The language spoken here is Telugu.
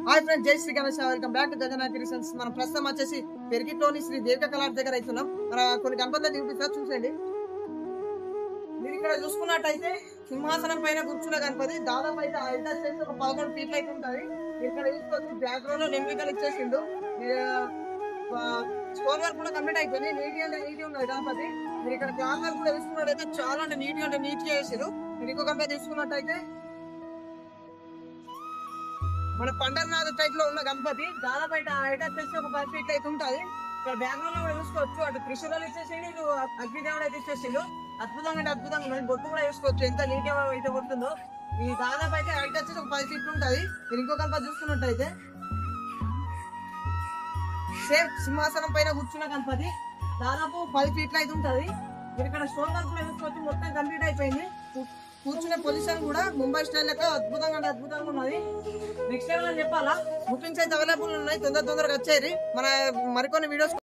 హాయ్ ఫ్రెండ్స్, జై Shri Ganesh. Welcome back to Gajana creations. మనం ప్రస్తుతం వచ్చేసి పెరిగిట్లోని శ్రీ దేవిక కళార్ దగ్గర అవుతున్నాం. మన కొన్ని గణపతులు చూపిస్తా, చూసేయండి. మీరు ఇక్కడ చూసుకున్నట్టయితే సింహాసనం పైన కూర్చున్న గణపతి దాదాపు అయితే హైట్ వచ్చేసి ఒక 11 ఫీట్లు అయితే ఉంటుంది. ఇక్కడ చూసుకోవచ్చు బ్యాక్గ్రౌండ్ లో నెమ్మికలు ఇచ్చేసిండు. స్టోన్ వర్క్ కూడా కంప్లీట్ అయిపోయింది. నీట్ ఉన్నది గణపతి. మీరు ఇక్కడ క్లాత్ వర్క్ కూడా చూసుకున్నట్టయితే చాలా అంటే నీట్ గా వేసారు. మీరు ఇంకో గణపతి చూసుకున్నట్టయితే మన పండర్నాథ్ టైప్ లో ఉన్న గణపతి దాదాపు హైట్ వచ్చేసి ఒక 10 ఫీట్ అయితే ఉంటుంది. ఇక్కడ బ్యాక్గ్రౌండ్ లో కూడా చూసుకోవచ్చు. అటు త్రిశూలాలు ఇచ్చేసిండు, ఇటు అగ్నిదేవుడు అయితే ఇచ్చేసిండు. అద్భుతంగా ఉన్నది. బొట్టు కూడా వేసుకోవచ్చు, ఎంత నీట్ గా అయితే కొడుతుందో. ఈ దాదాపు అయితే హైట్ వచ్చేసి ఒక 10 ఫీట్లు ఉంటుంది. మీరు ఇంకో గణపతి చూసుకున్నట్టయితే సేమ్ సింహాసనం పైన కూర్చున్న గణపతి దాదాపు 10 ఫీట్లు అయితే ఉంటుంది. మీరు ఇక్కడ స్టోన్ వర్క్ కూడా చూసుకోవచ్చు. మొత్తం కంప్లీట్ అయిపోయింది. కూర్చునే పొజిషన్ కూడా ముంబై స్టైల్ లెక్క అద్భుతంగా ఉన్నది. నెక్స్ట్ టైం అని చెప్పాలా, బుకింగ్స్ అయితే అవైలబుల్ ఉన్నాయి. తొందరగా వచ్చేది. మన మరికొన్ని వీడియోస్